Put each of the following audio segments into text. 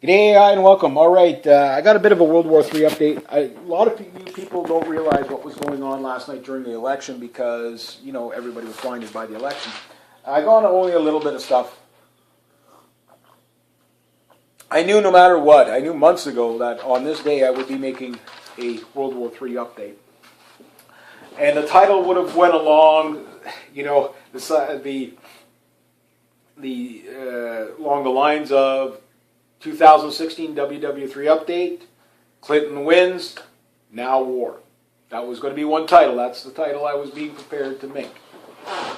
G'day and welcome. All right, I got a bit of a World War III update. A lot of you people don't realize what was going on last night during the election because, you know, everybody was blinded by the election. I got only a little bit of stuff. I knew no matter what, I knew months ago that on this day I would be making a World War III update. And the title would have went along, you know, along the lines of 2016 WW3 update, Clinton wins, now war. That was going to be one title. That's the title I was being prepared to make.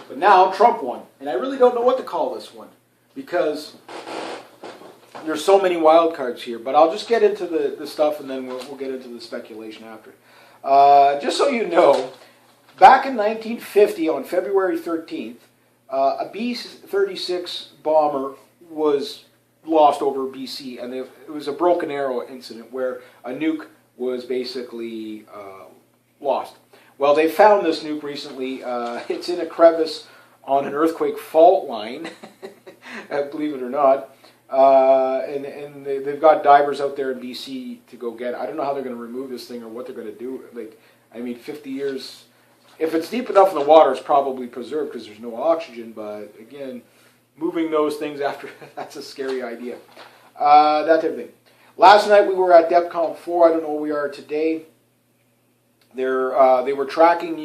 But now Trump won. And I really don't know what to call this one because there's so many wild cards here. But I'll just get into the stuff and then we'll get into the speculation after. Just so you know, back in 1950 on February 13th, a B-36 bomber was lost over BC, and it was a broken arrow incident where a nuke was basically lost. Well, they found this nuke recently. It's in a crevice on an earthquake fault line, believe it or not, and they've got divers out there in BC to go get it. I don't know how they're going to remove this thing or what they're going to do. Like, I mean, 50 years, if it's deep enough in the water, it's probably preserved because there's no oxygen, but again, moving those things after, that's a scary idea. That type of thing. Last night we were at DEFCON 4. I don't know where we are today. They were tracking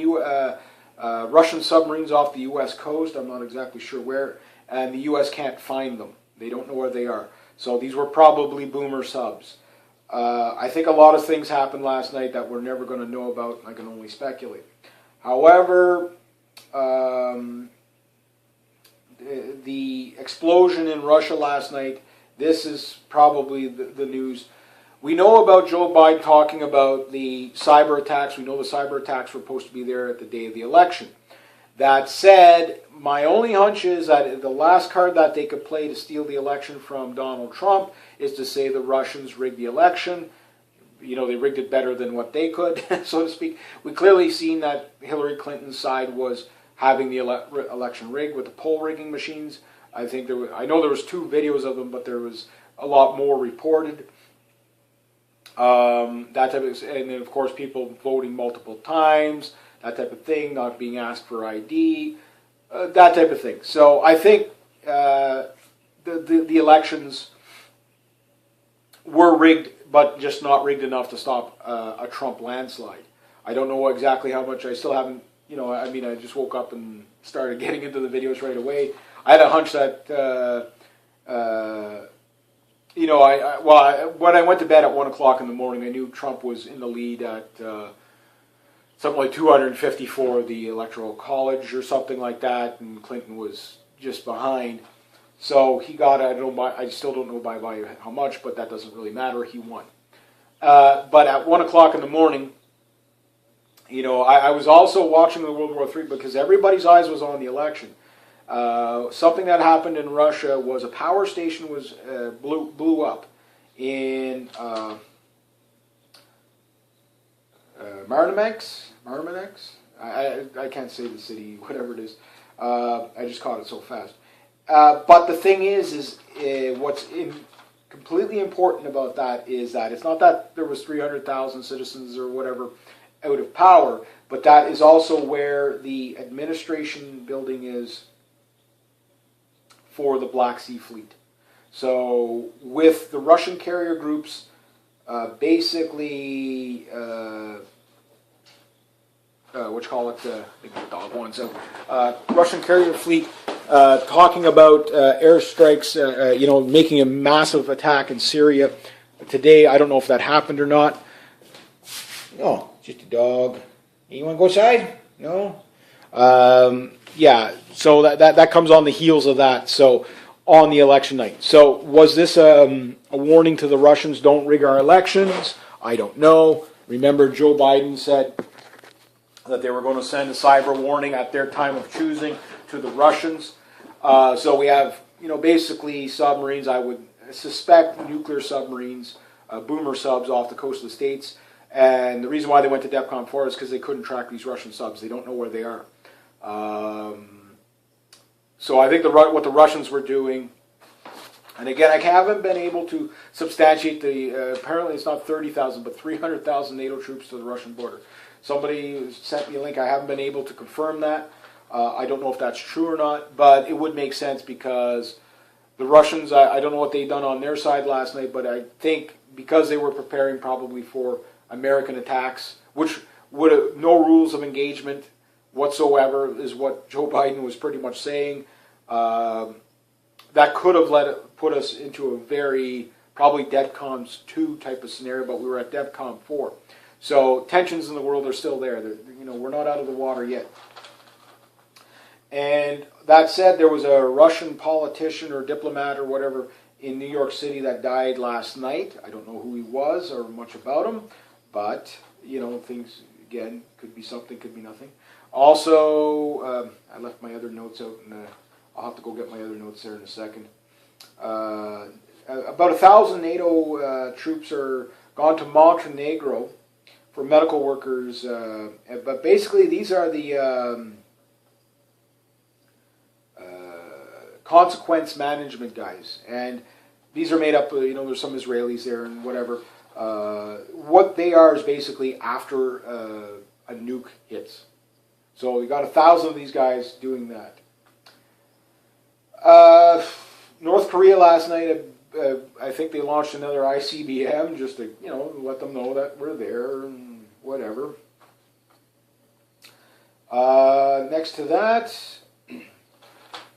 Russian submarines off the U.S. coast. I'm not exactly sure where. And the U.S. can't find them. They don't know where they are. So these were probably boomer subs. I think a lot of things happened last night that we're never going to know about. I can only speculate. However, the explosion in Russia last night, this is probably the news. We know about Joe Biden talking about the cyber attacks. We know the cyber attacks were supposed to be there at the day of the election. That said, my only hunch is that the last card that they could play to steal the election from Donald Trump is to say the Russians rigged the election. You know, they rigged it better than what they could, so to speak. We clearly seen that Hillary Clinton's side was having the election rigged with the poll rigging machines. I think I know there was 2 videos of them, but there was a lot more reported. That type of, and then of course people voting multiple times, that type of thing, not being asked for ID, that type of thing. So I think the elections were rigged, but just not rigged enough to stop a Trump landslide. I don't know exactly how much. I still haven't. You know, I mean, I just woke up and started getting into the videos right away. I had a hunch that, you know, when I went to bed at 1 o'clock in the morning, I knew Trump was in the lead at something like 250 for the Electoral College or something like that, and Clinton was just behind. So he got, I still don't know by how much, but that doesn't really matter. He won. But at 1 o'clock in the morning, you know, I was also watching the World War III because everybody's eyes was on the election. Something that happened in Russia was a power station was blew up in Marmanex. I can't say the city, whatever it is. I just caught it so fast. But the thing is what's completely important about that is that it's not that there was 300,000 citizens or whatever out of power, but that is also where the administration building is for the Black Sea Fleet. So with the Russian carrier groups basically the dog ones out, Russian carrier fleet talking about airstrikes, you know, making a massive attack in Syria today. I don't know if that happened or not. Oh, just a dog. You want to go outside? No? Yeah, so that comes on the heels of that, so on the election night. So was this a warning to the Russians, don't rig our elections? I don't know. Remember, Joe Biden said that they were going to send a cyber warning at their time of choosing to the Russians. So we have, you know, basically submarines, I would suspect nuclear submarines, boomer subs off the coast of the States. And the reason why they went to DEFCON 4 is because they couldn't track these Russian subs. They don't know where they are. So I think what the Russians were doing And again, I haven't been able to substantiate the, apparently it's not 30,000, but 300,000 NATO troops to the Russian border. Somebody sent me a link. I haven't been able to confirm that. I don't know if that's true or not, but it would make sense because the Russians, I don't know what they've done on their side last night, but I think because they were preparing probably for American attacks, which would have no rules of engagement whatsoever, is what Joe Biden was pretty much saying. That could have put us into a very, probably DEFCON 2 type of scenario, but we were at DEFCON 4. So tensions in the world are still there. We're not out of the water yet. And that said, there was a Russian politician or diplomat or whatever in New York City that died last night. I don't know who he was or much about him, but, things, again, could be something, could be nothing. Also, I left my other notes out, and I'll have to go get my other notes there in a second. About 1,000 NATO troops are gone to Montenegro for medical workers, but basically these are the consequence management guys, and these are made up of, there's some Israelis there and whatever. What they are is basically after a nuke hits. So we got 1,000 of these guys doing that. North Korea last night, I think they launched another ICBM just to, let them know that we're there and whatever. Next to that,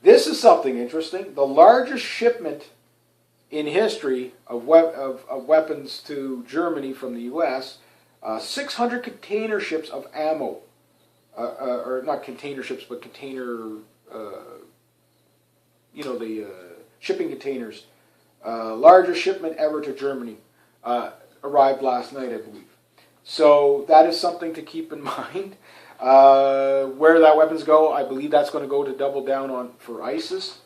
this is something interesting. The largest shipment in history of weapons to Germany from the U.S., 600 container ships of ammo, or not container ships, but container, the shipping containers. Largest shipment ever to Germany arrived last night, I believe. So that is something to keep in mind. Where that weapons go, I believe that's going to go to double down on for ISIS.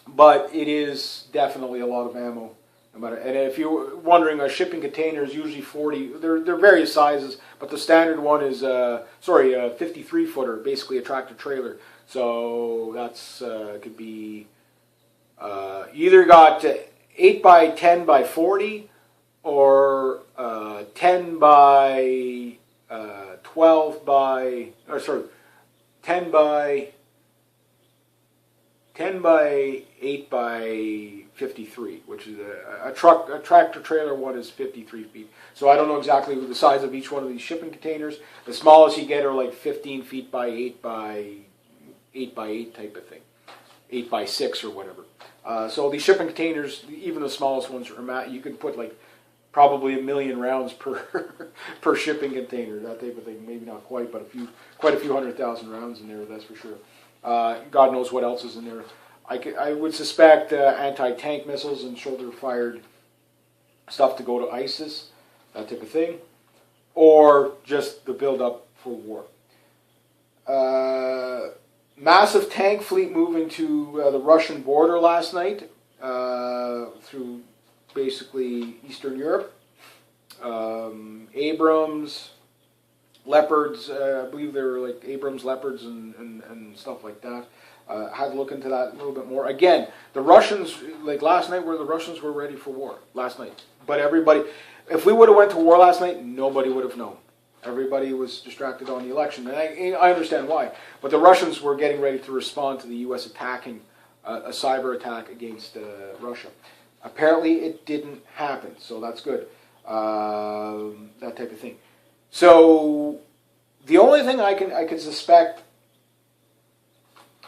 But it is definitely a lot of ammo. And if you're wondering, shipping containers usually 40. They're various sizes, but the standard one is a 53-footer, basically a tractor trailer. So that's could be either got 8 by 10 by 40 or 10 by 12 by 10 by 8 by 53, which is a tractor trailer one is 53 feet. So I don't know exactly the size of each one of these shipping containers. The smallest you get are like 15 feet by 8 by 8 type of thing, 8 by 6 or whatever. So these shipping containers, even the smallest ones, you can put like probably 1 million rounds per shipping container, that type of thing. Maybe not quite, but quite a few 100,000 rounds in there, that's for sure. God knows what else is in there. I would suspect anti-tank missiles and shoulder-fired stuff to go to ISIS, that type of thing, or just the build-up for war. Massive tank fleet moving to the Russian border last night through basically Eastern Europe. Abrams, Leopards, I believe they were like Abrams, Leopards, and stuff like that. Had to look into that a little bit more. Again, the Russians, like last night, where the Russians were ready for war last night. But everybody, if we would have went to war last night, nobody would have known. Everybody was distracted on the election, and I understand why. But the Russians were getting ready to respond to the U.S. attacking a cyber attack against Russia. Apparently, it didn't happen, so that's good. That type of thing. So the only thing I can suspect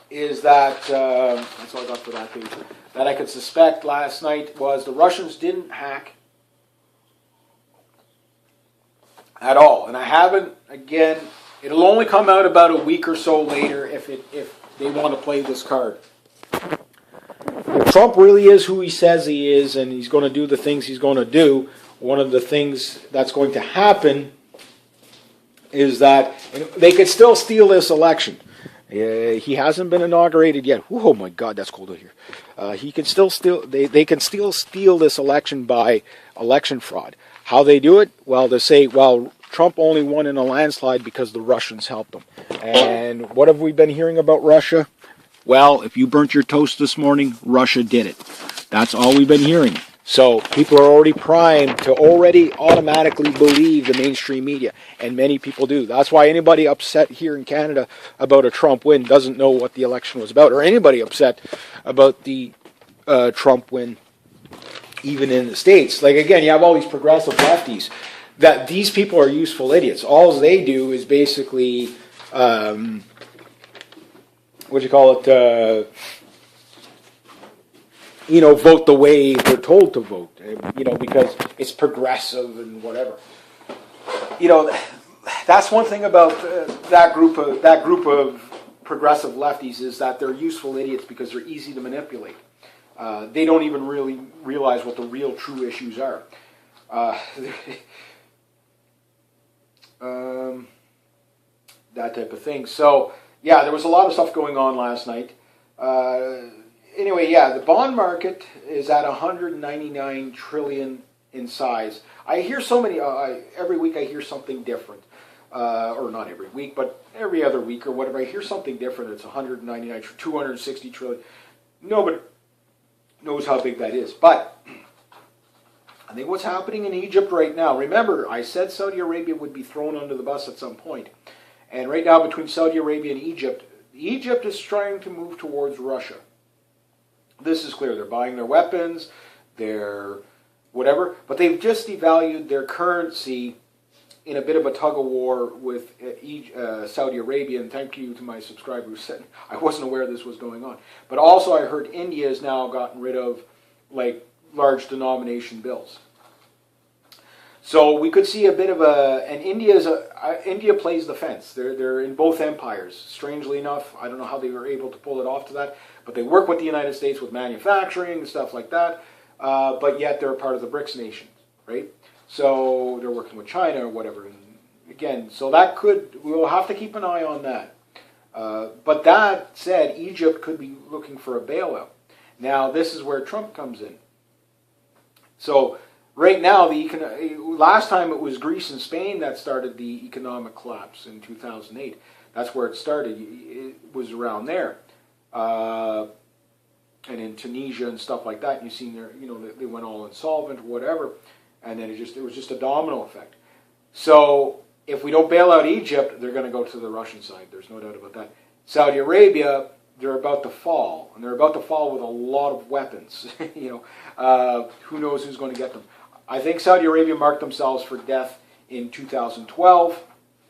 is that that's all I got for that page. That I could suspect last night was the Russians didn't hack at all, and I haven't. Again, it'll only come out about a week or so later if they want to play this card. If Trump really is who he says he is, and he's going to do the things he's going to do, one of the things that's going to happen is that they could still steal this election. He hasn't been inaugurated yet. Oh my God, that's cold out here. He can still steal. They can still steal this election by election fraud. How they do it? Well, they say, well, Trump only won in a landslide because the Russians helped him. And what have we been hearing about Russia? Well, if you burnt your toast this morning, Russia did it. That's all we've been hearing. So people are already primed to already automatically believe the mainstream media, and many people do. That's why anybody upset here in Canada about a Trump win doesn't know what the election was about, or anybody upset about the Trump win, even in the States. Like, again, you have all these progressive lefties, that these people are useful idiots. All they do is basically, what do you call it, vote the way they're told to vote, because it's progressive and whatever. That's one thing about that group of progressive lefties, is that they're useful idiots because they're easy to manipulate. They don't even really realize what the real true issues are. That type of thing. So, yeah, there was a lot of stuff going on last night. Anyway, yeah, the bond market is at 199 trillion in size. I hear so many, every week I hear something different. Or not every week, but every other week or whatever, I hear something different. It's 199, 260 trillion. Nobody knows how big that is. But I think what's happening in Egypt right now, remember, I said Saudi Arabia would be thrown under the bus at some point. And right now, between Saudi Arabia and Egypt, Egypt is trying to move towards Russia. This is clear. They're buying their weapons, their whatever, but they've just devalued their currency in a bit of a tug-of-war with Saudi Arabia. And thank you to my subscriber who said I wasn't aware this was going on. But also I heard India has now gotten rid of large denomination bills. So we could see a bit of and India plays the fence. They're in both empires. Strangely enough, I don't know how they were able to pull it off to that, but they work with the United States with manufacturing and stuff like that. But yet they're a part of the BRICS nations, right? So they're working with China or whatever. And again, so we'll have to keep an eye on that. But that said, Egypt could be looking for a bailout. Now this is where Trump comes in. So right now, last time it was Greece and Spain that started the economic collapse in 2008. That's where it started. It was around there. And in Tunisia and stuff like that, you've seen they went all insolvent or whatever. And then it was just a domino effect. So if we don't bail out Egypt, they're going to go to the Russian side. There's no doubt about that. Saudi Arabia, they're about to fall. And they're about to fall with a lot of weapons. Who knows who's going to get them. I think Saudi Arabia marked themselves for death in 2012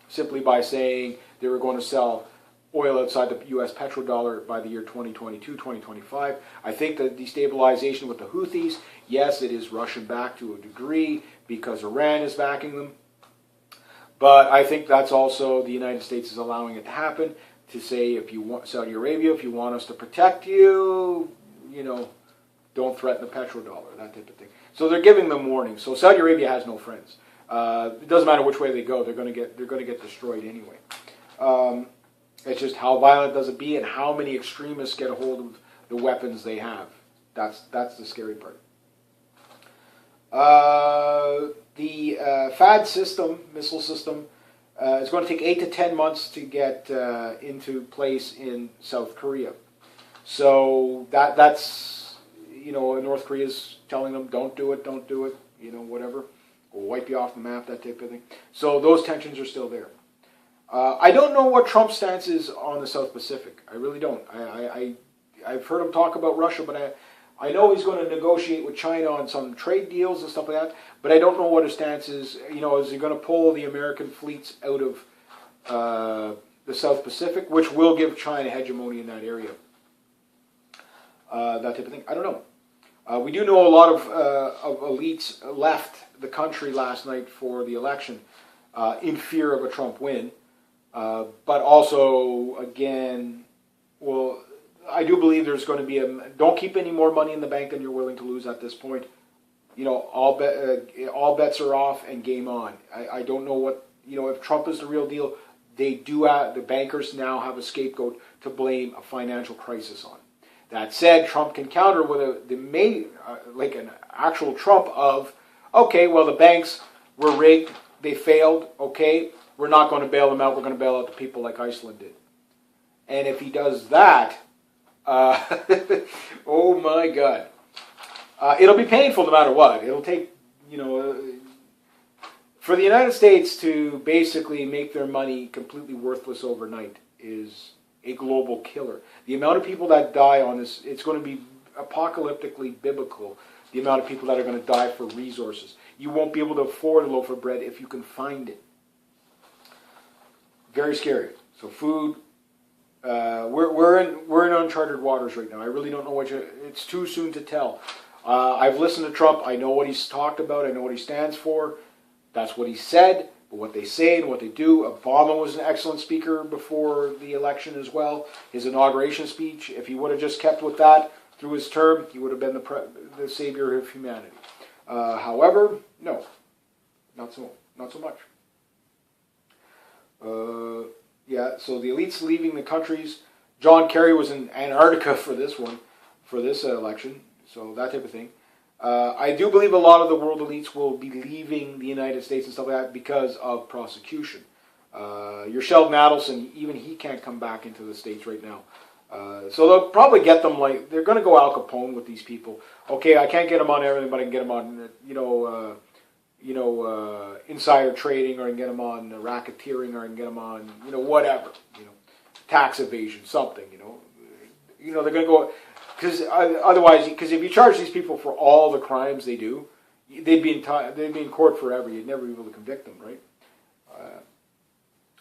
simply by saying they were going to sell oil outside the U.S. petrodollar by the year 2022, 2025. I think the destabilization with the Houthis, yes, it is Russian-backed to a degree because Iran is backing them. But I think that's also the United States is allowing it to happen, to say, if you want Saudi Arabia, if you want us to protect you, don't threaten the petrodollar, that type of thing. So they're giving them warnings. So Saudi Arabia has no friends. It doesn't matter which way they go; they're going to get destroyed anyway. It's just how violent does it be, and how many extremists get a hold of the weapons they have. That's the scary part. The THAAD system, missile system, is going to take 8 to 10 months to get into place in South Korea. So that's North Korea's telling them, don't do it, whatever. We'll wipe you off the map, that type of thing. So those tensions are still there. I don't know what Trump's stance is on the South Pacific. I really don't. I've heard him talk about Russia, but I know he's going to negotiate with China on some trade deals and stuff like that, but I don't know what his stance is. Is he going to pull the American fleets out of the South Pacific, which will give China hegemony in that area? That type of thing. I don't know. We do know a lot of elites left the country last night for the election in fear of a Trump win. But also, again, I do believe there's going to be don't keep any more money in the bank than you're willing to lose at this point. All bets are off and game on. I don't know what, if Trump is the real deal, the bankers now have a scapegoat to blame a financial crisis on. That said, Trump can counter with an actual Trump of, okay, well, the banks were rigged, they failed, okay, we're not going to bail them out, we're going to bail out the people like Iceland did. And if he does that, Uh, oh my God. It'll be painful no matter what. It'll take, for the United States to basically make their money completely worthless overnight is a global killer. The amount of people that die on this, it's going to be apocalyptically biblical, the amount of people that are going to die for resources. You won't be able to afford a loaf of bread if you can find it. Very scary. So food, we're in uncharted waters right now. I really don't know it's too soon to tell. I've listened to Trump. I know what he's talked about. I know what he stands for. That's what he said. But what they say and what they do. Obama was an excellent speaker before the election as well. His inauguration speech, if he would have just kept with that through his term, he would have been the savior of humanity. However, no, not so much. Yeah, so the elites leaving the countries. John Kerry was in Antarctica for this election, so that type of thing. I do believe a lot of the world elites will be leaving the United States and stuff like that because of prosecution. Your Sheldon Adelson, even he can't come back into the States right now. So they'll probably get them they're going to go Al Capone with these people. Okay, I can't get them on everything, but I can get them on, insider trading, or I can get them on racketeering, or I can get them on, whatever, tax evasion, something, they're going to go, because otherwise, because if you charge these people for all the crimes they do, they'd be in court forever. You'd never be able to convict them, right?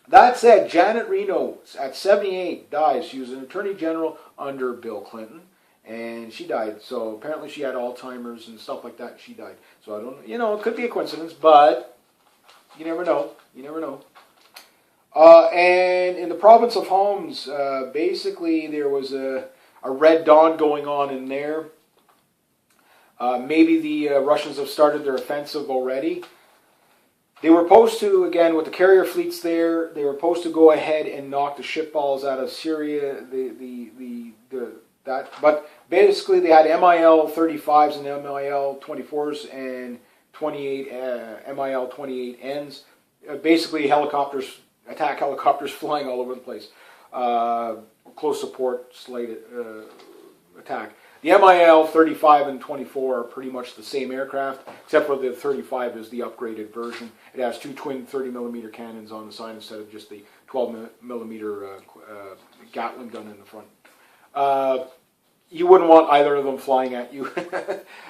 That said, Janet Reno at 78 dies. She was an attorney general under Bill Clinton, and she died. So apparently she had Alzheimer's and stuff like that, and she died. So I don't, it could be a coincidence, but you never know. You never know. And in the province of Homs, basically there was a Red Dawn going on in there. Maybe the Russians have started their offensive already. They were supposed to, again, with the carrier fleets there, they were supposed to go ahead and knock the shipballs out of Syria. But basically they had MIL-35s and MIL-24s and 28 MIL-28Ns. Basically attack helicopters flying all over the place. Close support, slight attack. The MIL-35 and 24 are pretty much the same aircraft, except for the 35 is the upgraded version. It has two twin 30mm cannons on the side instead of just the 12mm Gatling gun in the front. You wouldn't want either of them flying at you.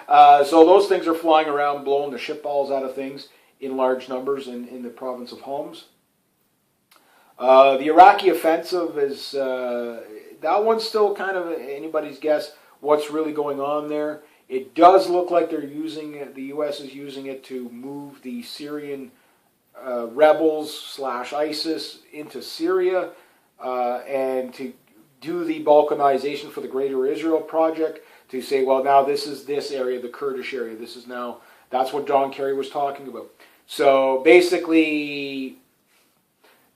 So those things are flying around, blowing the shipballs out of things in large numbers in the province of Homs. The Iraqi offensive is, that one's still kind of anybody's guess what's really going on there. It does look like they're using it, the U.S. is using it to move the Syrian rebels / ISIS into Syria and to do the balkanization for the Greater Israel Project, to say, well, now this is this area, the Kurdish area, that's what John Kerry was talking about. So basically,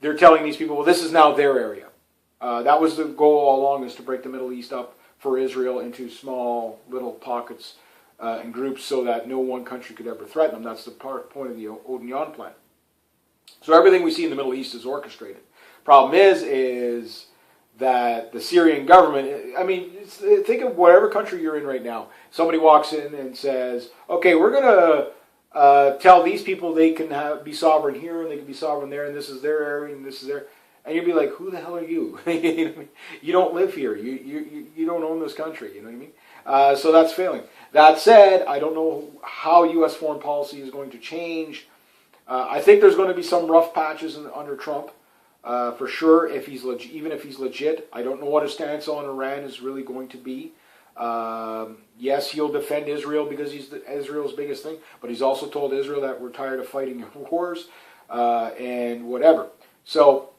they're telling these people, well, this is now their area. That was the goal all along, is to break the Middle East up for Israel into small little pockets and groups so that no one country could ever threaten them. That's the point of the Odion plan. So everything we see in the Middle East is orchestrated. Problem is that the Syrian government, think of whatever country you're in right now. Somebody walks in and says, okay, we're going to tell these people they can be sovereign here and they can be sovereign there, and this is their area and this is their... And you'd be like, who the hell are you? You don't live here. You don't own this country. You know what I mean? So that's failing. That said, I don't know how U.S. foreign policy is going to change. I think there's going to be some rough patches under Trump, for sure. Even if he's legit, I don't know what his stance on Iran is really going to be. Yes, he'll defend Israel because he's Israel's biggest thing, but he's also told Israel that we're tired of fighting wars and whatever. So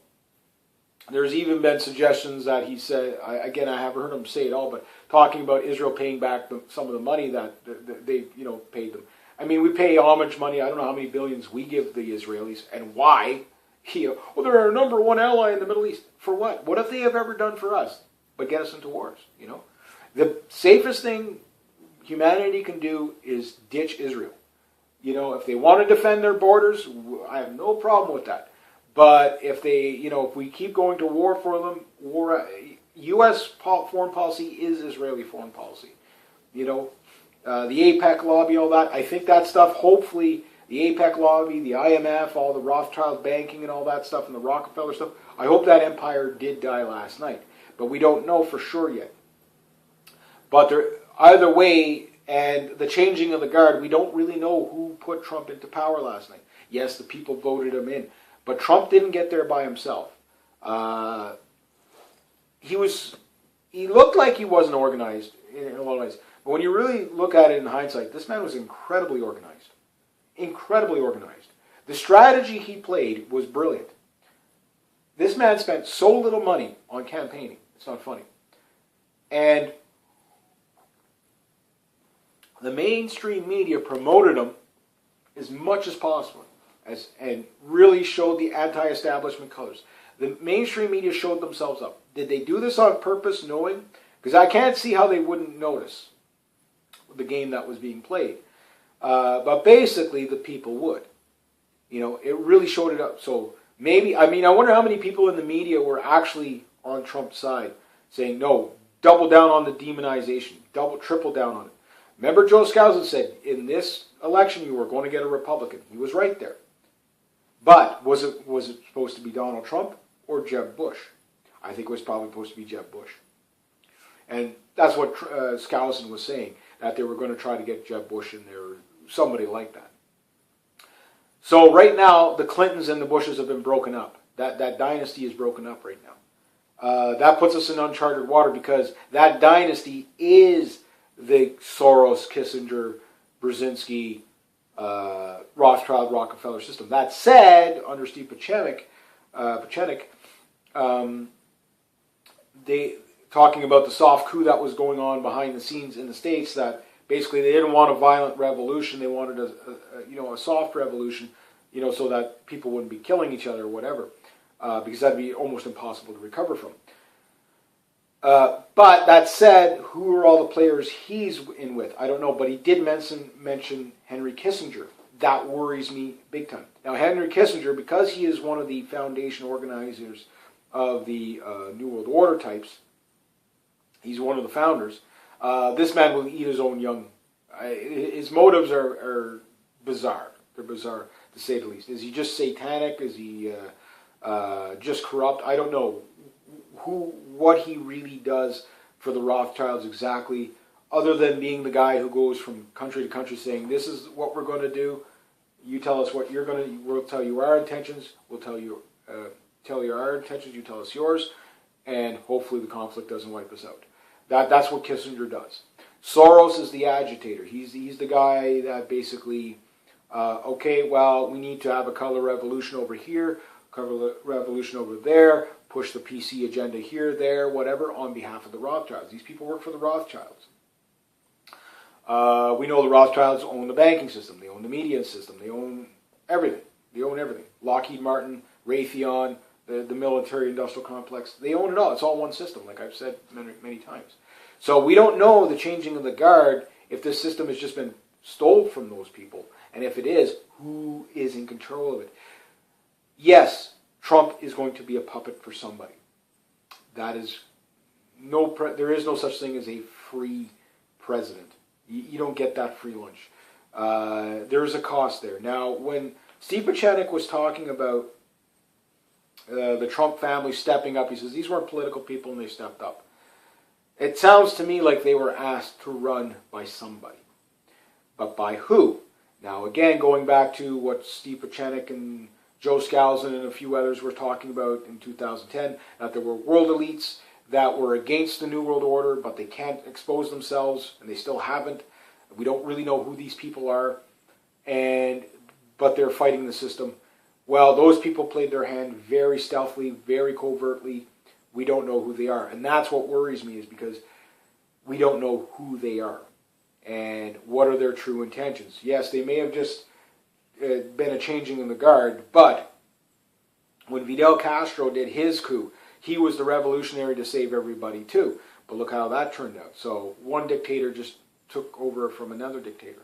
there's even been suggestions that he said, again, I haven't heard him say it all, but talking about Israel paying back some of the money that they paid them. We pay homage money. I don't know how many billions we give the Israelis and why. Well, they're our number one ally in the Middle East. For what? What have they ever done for us but get us into wars? The safest thing humanity can do is ditch Israel. If they want to defend their borders, I have no problem with that. But if they, if we keep going to war for them, U.S. foreign policy is Israeli foreign policy. You know, the APEC lobby, all that. I think that stuff, hopefully, the APEC lobby, the IMF, all the Rothschild banking and all that stuff, and the Rockefeller stuff, I hope that empire did die last night. But we don't know for sure yet. But either way, and the changing of the guard, we don't really know who put Trump into power last night. Yes, the people voted him in. But Trump didn't get there by himself. He looked like he wasn't organized in a lot of ways. But when you really look at it in hindsight, this man was incredibly organized. Incredibly organized. The strategy he played was brilliant. This man spent so little money on campaigning. It's not funny. And the mainstream media promoted him as much as possible and really showed the anti-establishment colors. The mainstream media showed themselves up. Did they do this on purpose, knowing? Because I can't see how they wouldn't notice the game that was being played. But basically, the people would. You know, it really showed it up. So maybe, I mean, I wonder how many people in the media were actually on Trump's side, saying, no, double down on the demonization, triple down on it. Remember Joe Skousen said, in this election you were going to get a Republican. He was right there. But was it supposed to be Donald Trump or Jeb Bush? I think it was probably supposed to be Jeb Bush. And that's what Skousen was saying, that they were going to try to get Jeb Bush in there, or somebody like that. So right now, the Clintons and the Bushes have been broken up. That dynasty is broken up right now. That puts us in uncharted water because that dynasty is the Soros, Kissinger, Brzezinski, Rothschild, Rockefeller system. That said, under Steve Pieczenik, they talking about the soft coup that was going on behind the scenes in the States, that basically they didn't want a violent revolution, they wanted a soft revolution, so that people wouldn't be killing each other or whatever, because that'd be almost impossible to recover from. But that said, who are all the players he's in with? I don't know, but he did mention Henry Kissinger. That worries me big time. Now, Henry Kissinger, because he is one of the foundation organizers of the New World Order types, he's one of the founders. This man will eat his own young. His motives are bizarre. They're bizarre, to say the least. Is he just satanic? Is he just corrupt? I don't know what he really does for the Rothschilds exactly, other than being the guy who goes from country to country saying, this is what we're going to do. You tell us what you're going to. We'll tell you our intentions. We'll tell you our intentions. You tell us yours, and hopefully the conflict doesn't wipe us out. That's what Kissinger does. Soros is the agitator. He's the guy that basically, okay, well, we need to have a color revolution over here, color revolution over there, push the PC agenda here, there, whatever, on behalf of the Rothschilds. These people work for the Rothschilds. We know the Rothschilds own the banking system. They own the media system. They own everything. They own everything. Lockheed Martin, Raytheon, the military-industrial complex. They own it all. It's all one system, like I've said many times. So we don't know the changing of the guard, if this system has just been stole from those people. And if it is, who is in control of it? Yes, Trump is going to be a puppet for somebody. There is no such thing as a free president. You don't get that free lunch. There's a cost there. Now, when Steve Pieczenik was talking about the Trump family stepping up, he says these weren't political people and they stepped up. It sounds to me like they were asked to run by somebody. But by who? Now, again, going back to what Steve Pieczenik and Joe Skousen and a few others were talking about in 2010, that there were world elites that were against the New World Order, but they can't expose themselves, and they still haven't. We don't really know who these people are, but they're fighting the system. Well, those people played their hand very stealthily, very covertly. We don't know who they are. And that's what worries me, is because we don't know who they are and what are their true intentions. Yes, they may have just been a changing in the guard, but when Fidel Castro did his coup, he was the revolutionary to save everybody too. But look how that turned out. So one dictator just took over from another dictator.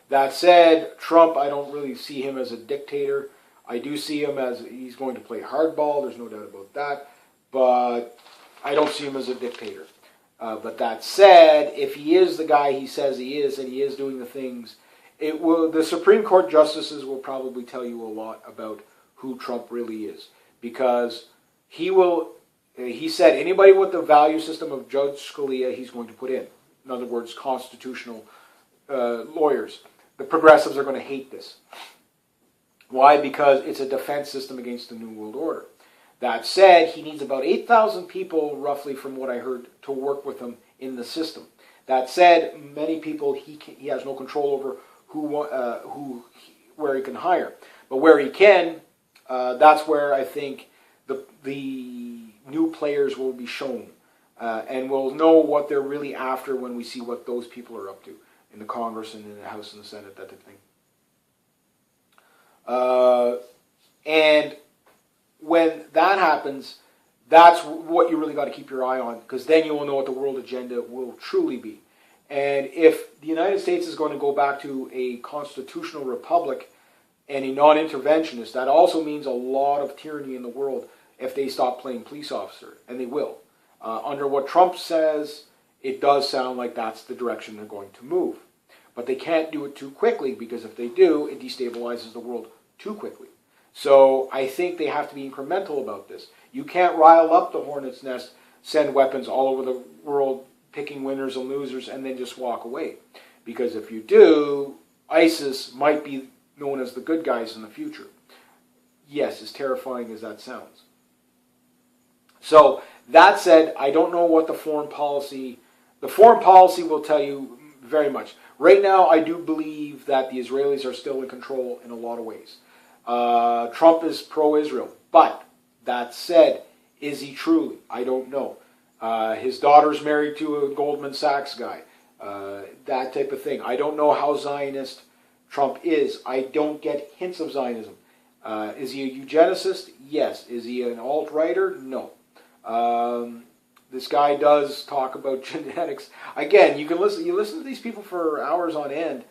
That said, Trump, I don't really see him as a dictator. I do see him as he's going to play hardball. There's no doubt about that. But I don't see him as a dictator. But that said, if he is the guy he says he is, and he is doing the things, the Supreme Court justices will probably tell you a lot about who Trump really is, because he said anybody with the value system of Judge Scalia he's going to put in. In other words, constitutional lawyers. The progressives are going to hate this. Why? Because it's a defense system against the New World Order. That said, he needs about 8,000 people, roughly from what I heard, to work with him in the system. That said, many people he has no control over where he can hire. But where he can, that's where I think the new players will be shown. And we'll know what they're really after when we see what those people are up to in the Congress and in the House and the Senate, that type of thing. And when that happens, that's what you really got to keep your eye on, because then you will know what the world agenda will truly be. And if the United States is going to go back to a constitutional republic and a non-interventionist, that also means a lot of tyranny in the world if they stop playing police officer, and they will. Under what Trump says, it does sound like that's the direction they're going to move. But they can't do it too quickly, because if they do, it destabilizes the world too quickly. So I think they have to be incremental about this. You can't rile up the hornet's nest, send weapons all over the world, picking winners and losers, and then just walk away. Because if you do, ISIS might be known as the good guys in the future. Yes, as terrifying as that sounds. So that said, I don't know what the foreign policy will tell you very much. Right now, I do believe that the Israelis are still in control in a lot of ways. Trump is pro-Israel, but that said, is he truly? I don't know. His daughter's married to a Goldman Sachs guy, that type of thing. I don't know how Zionist Trump is. I don't get hints of Zionism. Is he a eugenicist? Yes. Is he an alt-righter? No. This guy does talk about genetics. Again, you listen to these people for hours on end.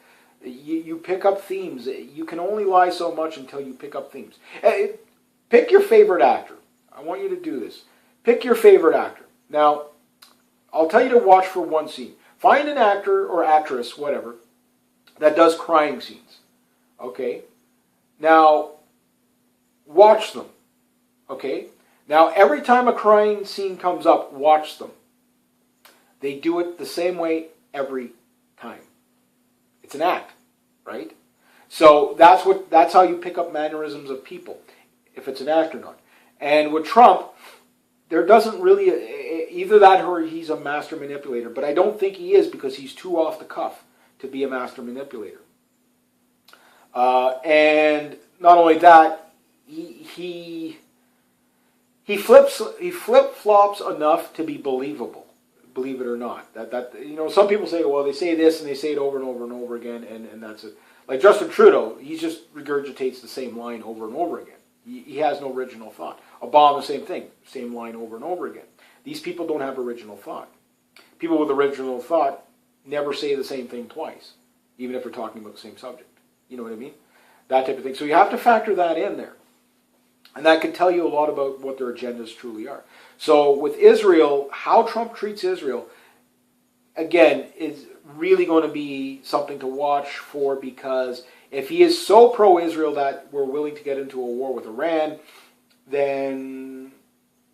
You pick up themes. You can only lie so much until you pick up themes. Pick your favorite actor. I want you to do this. Pick your favorite actor. Now, I'll tell you to watch for one scene. Find an actor or actress, whatever, that does crying scenes. Okay? Now, watch them. Okay? Now, every time a crying scene comes up, watch them. They do it the same way every time. It's an act, right? So that's how you pick up mannerisms of people, if it's an act or not. And with Trump, there doesn't really, either that or he's a master manipulator, but I don't think he is, because he's too off the cuff to be a master manipulator. And not only that, he flip-flops enough to be believable, believe it or not. Some people say, well, they say this and they say it over and over and over again, and that's it. Like Justin Trudeau, he just regurgitates the same line over and over again. He has no original thought. Obama, same thing, same line over and over again. These people don't have original thought. People with original thought never say the same thing twice, even if they're talking about the same subject. You know what I mean? That type of thing. So you have to factor that in there. And that can tell you a lot about what their agendas truly are. So with Israel, how Trump treats Israel, again, is really going to be something to watch for, because if he is so pro-Israel that we're willing to get into a war with Iran, then,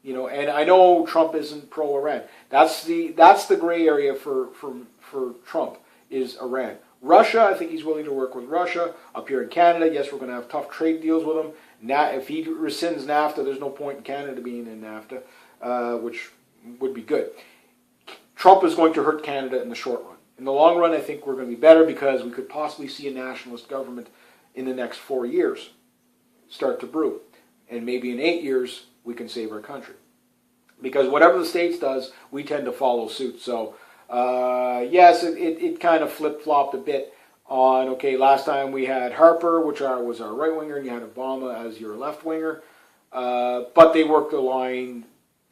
and I know Trump isn't pro-Iran. That's the gray area for Trump, is Iran. Russia, I think he's willing to work with Russia. Up here in Canada, yes, we're going to have tough trade deals with him. If he rescinds NAFTA, there's no point in Canada being in NAFTA, which would be good. Trump is going to hurt Canada in the short run. In the long run, I think we're going to be better, because we could possibly see a nationalist government in the next 4 years start to brew. And maybe in 8 years, we can save our country. Because whatever the States does, we tend to follow suit. So, yes, it kind of flip-flopped a bit on, okay, last time we had Harper, which was our right-winger, and you had Obama as your left-winger. But they worked the line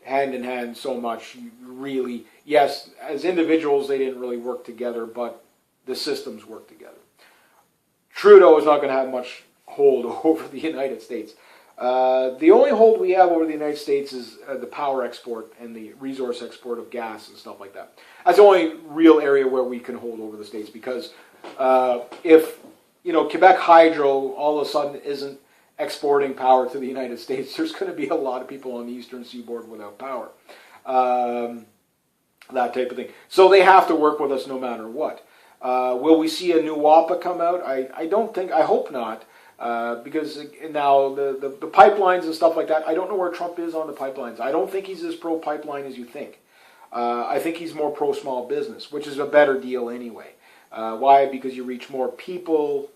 hand in hand so much, really. Yes, as individuals, they didn't really work together, but the systems worked together. Trudeau is not going to have much hold over the United States. The only hold we have over the United States is the power export and the resource export of gas and stuff like that. That's the only real area where we can hold over the States, because if Quebec Hydro all of a sudden isn't exporting power to the United States, there's going to be a lot of people on the eastern seaboard without power. That type of thing. So they have to work with us no matter what. Will we see a new WAPA come out? I don't think, I hope not. Because now the pipelines and stuff like that, I don't know where Trump is on the pipelines. I don't think he's as pro-pipeline as you think. I think he's more pro-small business, which is a better deal anyway. Why? Because you reach more people,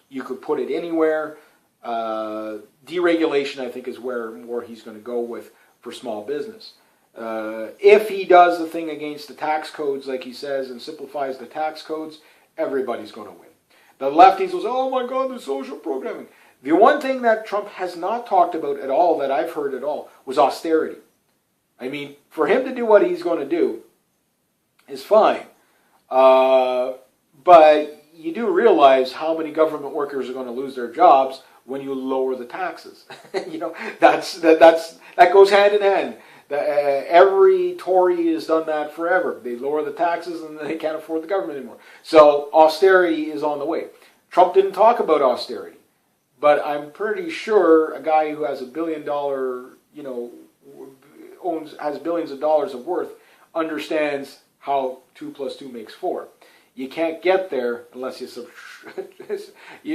you could put it anywhere. Deregulation, I think, is where more he's going to go with for small business. If he does the thing against the tax codes, like he says, and simplifies the tax codes, everybody's going to win. The lefties will say, oh my God, the social programming. The one thing that Trump has not talked about at all, that I've heard at all, was austerity. I mean, for him to do what he's going to do is fine. But you do realize how many government workers are going to lose their jobs when you lower the taxes. That goes hand in hand. Every Tory has done that forever. They lower the taxes and they can't afford the government anymore. So austerity is on the way. Trump didn't talk about austerity, but I'm pretty sure a guy who has $1 billion, has billions of dollars of worth, understands how 2 + 2 makes 4. You can't get there unless you're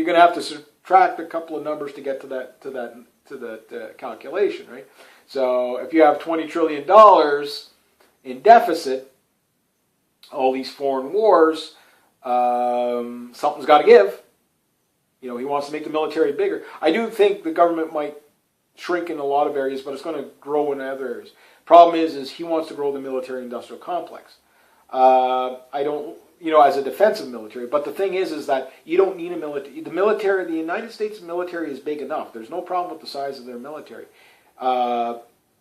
going to have to subtract a couple of numbers to get to that calculation, right? So if you have $20 trillion in deficit, all these foreign wars, something's got to give. He wants to make the military bigger. I do think the government might shrink in a lot of areas, but it's going to grow in other areas. Problem is he wants to grow the military-industrial complex. I don't, as a defensive military. But the thing is that you don't need a military. The United States military is big enough. There's no problem with the size of their military.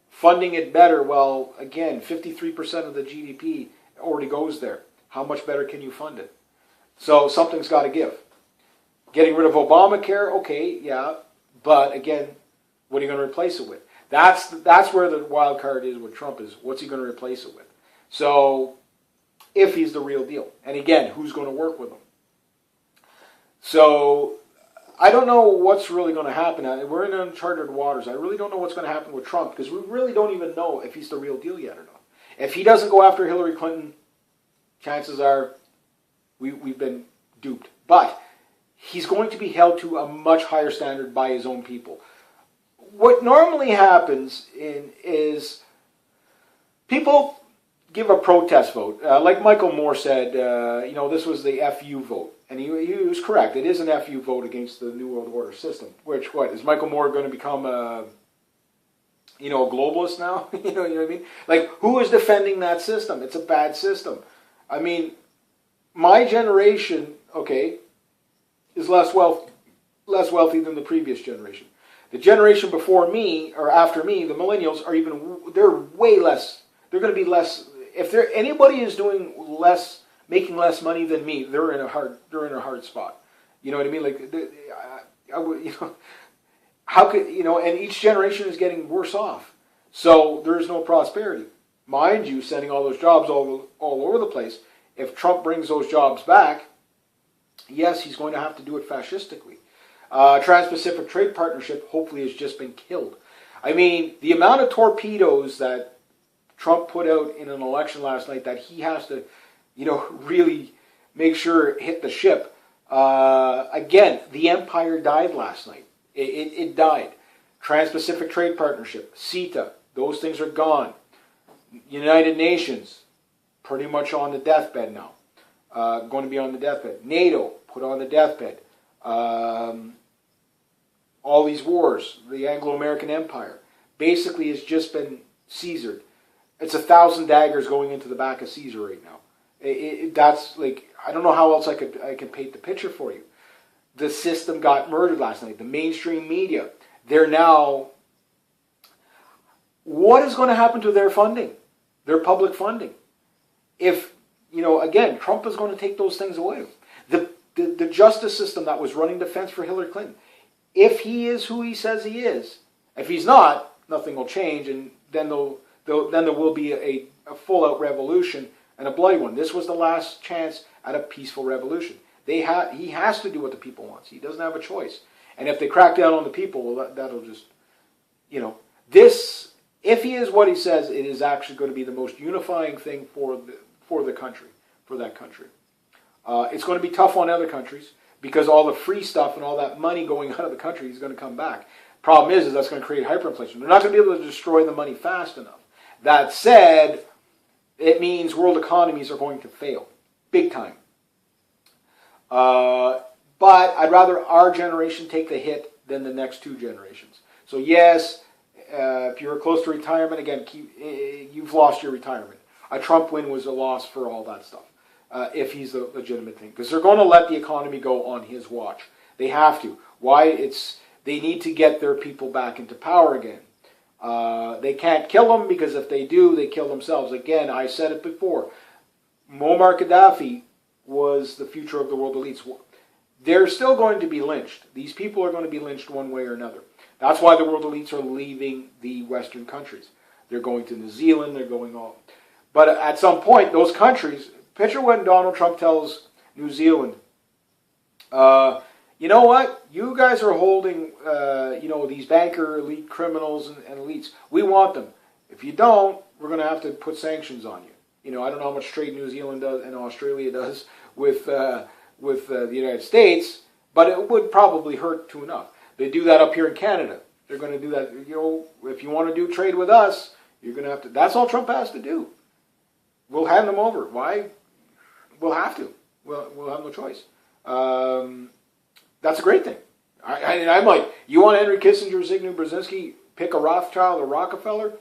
Funding it better, well, again, 53% of the GDP already goes there. How much better can you fund it? So something's got to give. Getting rid of Obamacare, okay, yeah, but again, what are you going to replace it with? That's where the wild card is with Trump, is what's he going to replace it with? So, if he's the real deal. And again, who's going to work with him? So, I don't know what's really going to happen. We're in uncharted waters. I really don't know what's going to happen with Trump, because we really don't even know if he's the real deal yet or not. If he doesn't go after Hillary Clinton, chances are we've been duped. But he's going to be held to a much higher standard by his own people. What normally happens is people give a protest vote. Like Michael Moore said, this was the FU vote. And he was correct. It is an FU vote against the New World Order system. Which, what, is Michael Moore going to become a globalist now? You know what I mean? Like, who is defending that system? It's a bad system. I mean, my generation, okay, is less wealthy than the previous generation. The generation before me, or after me, the millennials, they're way less. They're going to be less. If anybody is doing less, making less money than me, they're in a hard spot. You know what I mean? Like, how could, and each generation is getting worse off. So there is no prosperity. Mind you, sending all those jobs all over the place. If Trump brings those jobs back, yes, he's going to have to do it fascistically. Trans-Pacific Trade Partnership hopefully has just been killed. I mean, the amount of torpedoes that Trump put out in an election last night that he has to, really make sure it hit the ship. Again, the empire died last night. It died. Trans-Pacific Trade Partnership, CETA, those things are gone. United Nations, pretty much on the deathbed now. Going to be on the deathbed. NATO, put on the deathbed. All these wars, the Anglo-American Empire, basically has just been Caesared. It's 1,000 daggers going into the back of Caesar right now. That's like, I don't know how else I could paint the picture for you. The system got murdered last night. The mainstream media, they're now, what is going to happen to their funding? Their public funding? If, again, Trump is going to take those things away. The justice system that was running defense for Hillary Clinton, if he is who he says he is. If he's not, nothing will change, and then there will be a full-out revolution, and a bloody one. This was the last chance at a peaceful revolution. He has to do what the people want. He doesn't have a choice. And if they crack down on the people, well, that'll just, this, if he is what he says, it is actually going to be the most unifying thing for the country, for that country. It's going to be tough on other countries because all the free stuff and all that money going out of the country is going to come back. Problem is that's going to create hyperinflation. They're not going to be able to destroy the money fast enough. That said, it means world economies are going to fail, big time. But I'd rather our generation take the hit than the next two generations. So yes, if you're close to retirement, again, you've lost your retirement. A Trump win was a loss for all that stuff, if he's a legitimate thing. Because they're going to let the economy go on his watch. They have to. Why? They need to get their people back into power again. They can't kill them because if they do, they kill themselves. Again, I said it before. Muammar Gaddafi was the future of the world elites. They're still going to be lynched. These people are going to be lynched one way or another. That's why the world elites are leaving the Western countries. They're going to New Zealand. They're going all. But at some point, those countries, picture when Donald Trump tells New Zealand, you know what? You guys are holding, these banker elite criminals and elites. We want them. If you don't, we're going to have to put sanctions on you. I don't know how much trade New Zealand does and Australia does with the United States, but it would probably hurt to enough. They do that up here in Canada. They're going to do that. If you want to do trade with us, you're going to have to. That's all Trump has to do. We'll hand them over. Why? We'll have to. We'll have no choice. That's a great thing. I'm like, you want Henry Kissinger, Zbigniew Brzezinski, pick a Rothschild or Rockefeller,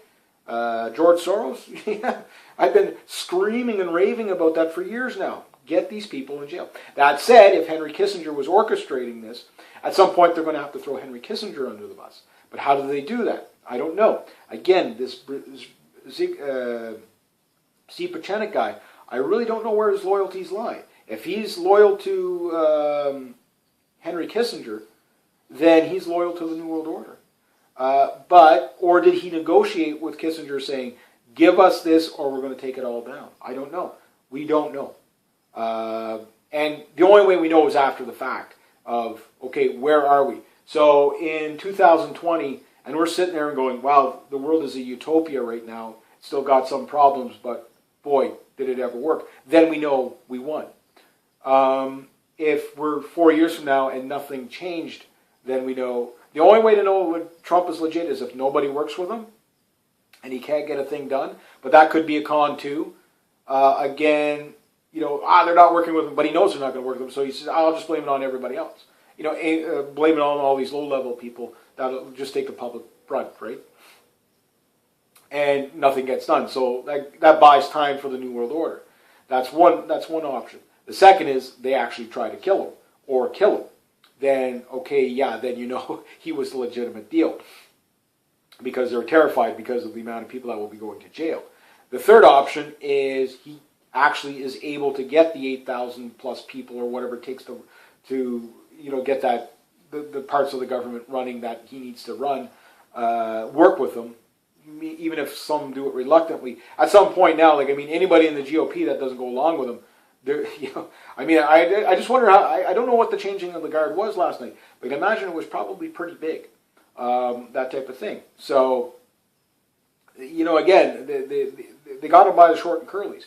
George Soros? Yeah, I've been screaming and raving about that for years now. Get these people in jail. That said, if Henry Kissinger was orchestrating this, at some point they're going to have to throw Henry Kissinger under the bus. But how do they do that? I don't know. Again, this Pachenik guy, I really don't know where his loyalties lie. If he's loyal to Henry Kissinger, then he's loyal to the New World Order. Or did he negotiate with Kissinger saying, give us this or we're going to take it all down? I don't know. We don't know. And the only way we know is after the fact of, okay, where are we? So in 2020, and we're sitting there and going, wow, the world is a utopia right now. Still got some problems, but boy, did it ever work. Then we know we won. If we're 4 years from now and nothing changed, then we know. The only way to know what Trump is legit is if nobody works with him and he can't get a thing done. But that could be a con too. Again, they're not working with him, but he knows they're not going to work with him. So he says, I'll just blame it on everybody else. Blame it on all these low-level people that'll just take the public brunt, right? And nothing gets done. So that buys time for the New World Order. That's one option. The second is they actually try to kill him or kill him. Then, okay, yeah, then he was the legitimate deal. Because they're terrified because of the amount of people that will be going to jail. The third option is he actually is able to get the 8,000 plus people or whatever it takes to get that the parts of the government running that he needs to run, work with them, even if some do it reluctantly. At some point now, anybody in the GOP that doesn't go along with him, I just wonder how. I don't know what the changing of the guard was last night, but I imagine it was probably pretty big, that type of thing. So, again, they got him by the short and curlies.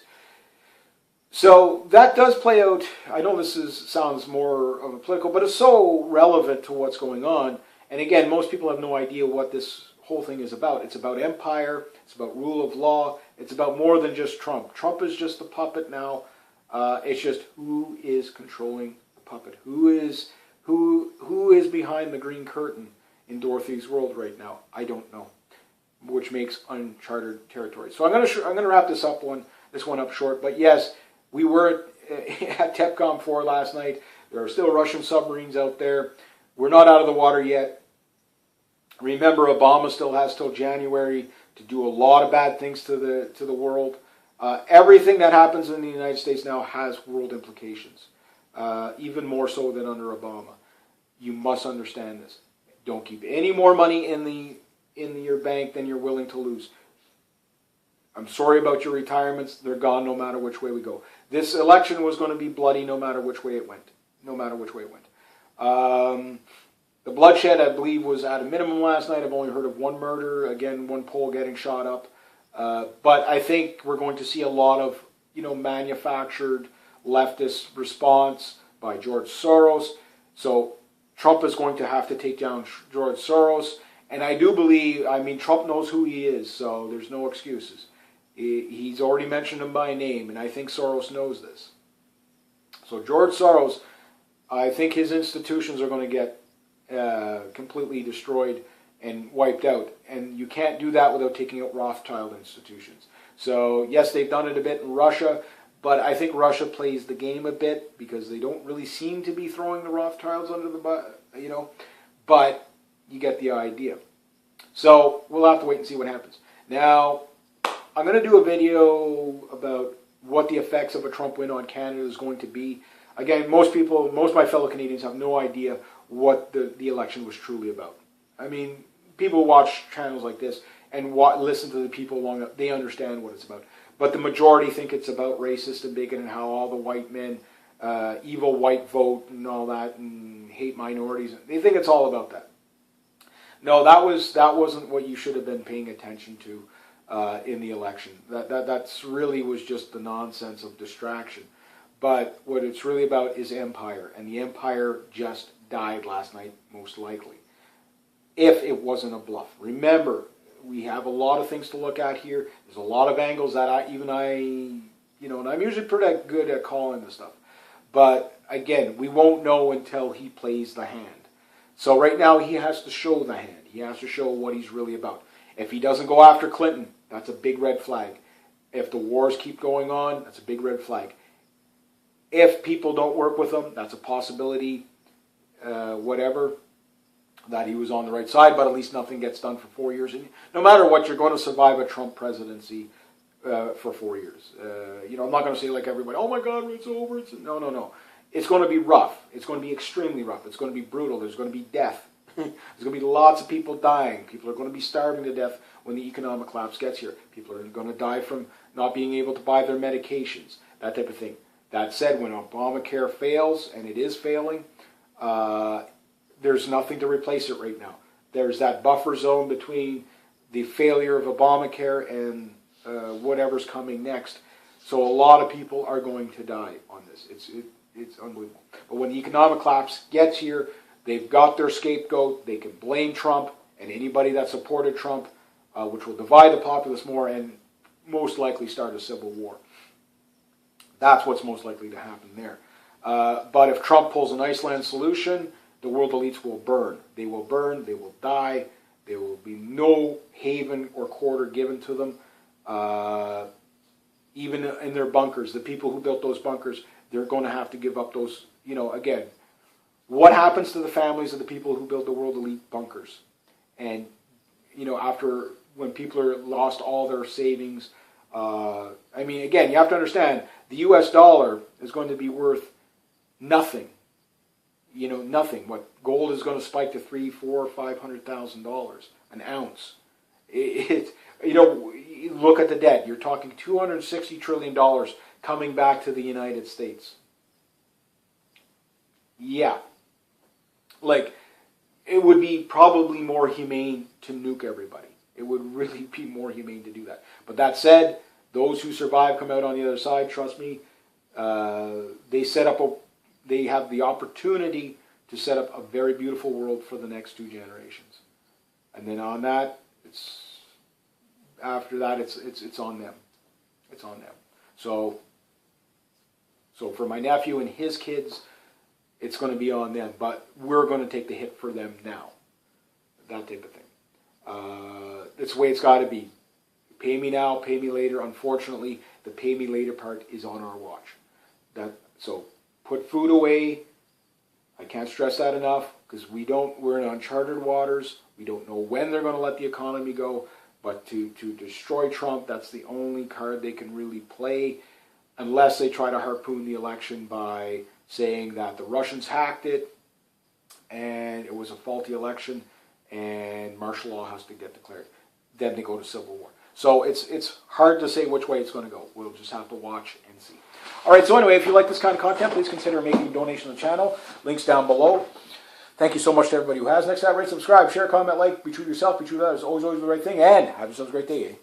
So that does play out. I know this sounds more of a political, but it's so relevant to what's going on. And again, most people have no idea what this whole thing is about. It's about empire. It's about rule of law. It's about more than just Trump. Trump is just the puppet now. It's just who is controlling the puppet. Who is behind the green curtain in Dorothy's world right now? I don't know, which makes uncharted territory. So I'm gonna wrap this one up short. But yes. We were at TEPCOM 4 last night. There are still Russian submarines out there. We're not out of the water yet. Remember, Obama still has till January to do a lot of bad things to the world. Everything that happens in the United States now has world implications, even more so than under Obama. You must understand this. Don't keep any more money in your bank than you're willing to lose. I'm sorry about your retirements. They're gone no matter which way we go. This election was going to be bloody no matter which way it went. No matter which way it went. The bloodshed, I believe, was at a minimum last night. I've only heard of one murder. Again, one pole getting shot up. But I think we're going to see a lot of, manufactured leftist response by George Soros. So Trump is going to have to take down George Soros. And I do believe, Trump knows who he is, so there's no excuses. He's already mentioned him by name, and I think Soros knows this. So George Soros, I think his institutions are going to get completely destroyed and wiped out. And you can't do that without taking out Rothschild institutions. So yes, they've done it a bit in Russia, but I think Russia plays the game a bit because they don't really seem to be throwing the Rothschilds under the bus, but you get the idea. So we'll have to wait and see what happens. Now, I'm going to do a video about what the effects of a Trump win on Canada is going to be. Again, most of my fellow Canadians have no idea what the election was truly about. People watch channels like this and listen to the people along up. They understand what it's about. But the majority think it's about racist and bigot and how all the white men, evil white vote and all that and hate minorities. They think it's all about that. No, that wasn't what you should have been paying attention to in the election. That's really was just the nonsense of distraction. But what it's really about is empire, and the empire just died last night, most likely, if it wasn't a bluff. Remember, we have a lot of things to look at here. There's a lot of angles that and I'm usually pretty good at calling this stuff. But again, we won't know until he plays the hand. So right now he has to show the hand. He has to show what he's really about. If he doesn't go after Clinton, that's a big red flag. If the wars keep going on, that's a big red flag. If people don't work with him, that's a possibility, whatever, that he was on the right side, but at least nothing gets done for 4 years. And no matter what, you're going to survive a Trump presidency for 4 years. I'm not going to say like everybody, oh my God, it's over. No. It's going to be rough. It's going to be extremely rough. It's going to be brutal. There's going to be death. There's going to be lots of people dying. People are going to be starving to death when the economic collapse gets here. People are going to die from not being able to buy their medications, that type of thing. That said, when Obamacare fails, and it is failing, there's nothing to replace it right now. There's that buffer zone between the failure of Obamacare and whatever's coming next. So a lot of people are going to die on this. It's unbelievable. But when the economic collapse gets here, they've got their scapegoat. They can blame Trump and anybody that supported Trump, which will divide the populace more and most likely start a civil war. That's what's most likely to happen there. But if Trump pulls an Iceland solution, the world elites will burn. They will burn. They will die. There will be no haven or quarter given to them. Even in their bunkers, the people who built those bunkers, they're going to have to give up those. Again, what happens to the families of the people who built the world elite bunkers? And, after when people are lost all their savings, again, you have to understand, the U.S. dollar is going to be worth nothing. Nothing. What gold is going to spike to $300,000, $400,000, $500,000 an ounce. Look at the debt. You're talking $260 trillion coming back to the United States. Yeah. It would be probably more humane to nuke everybody. It would really be more humane to do that. But that said, those who survive come out on the other side. Trust me, they have the opportunity to set up a very beautiful world for the next 2 generations. And then on that, after that, it's on them. It's on them. So for my nephew and his kids, it's going to be on them. But we're going to take the hit for them now. That type of thing. That's the way it's got to be. Pay me now, pay me later. Unfortunately, the pay me later part is on our watch. So put food away. I can't stress that enough because we're in uncharted waters. We don't know when they're going to let the economy go. But to destroy Trump, that's the only card they can really play, unless they try to harpoon the election by saying that the Russians hacked it and it was a faulty election, and martial law has to get declared. Then they go to civil war. So it's hard to say which way it's going to go. We'll just have to watch and see. All right, so anyway, if you like this kind of content, please consider making a donation to the channel. Links down below. Thank you so much to everybody who has. Next time, rate, subscribe, share, comment, like, be true to yourself, be true to others. Always, always the right thing, and have yourselves a great day, eh?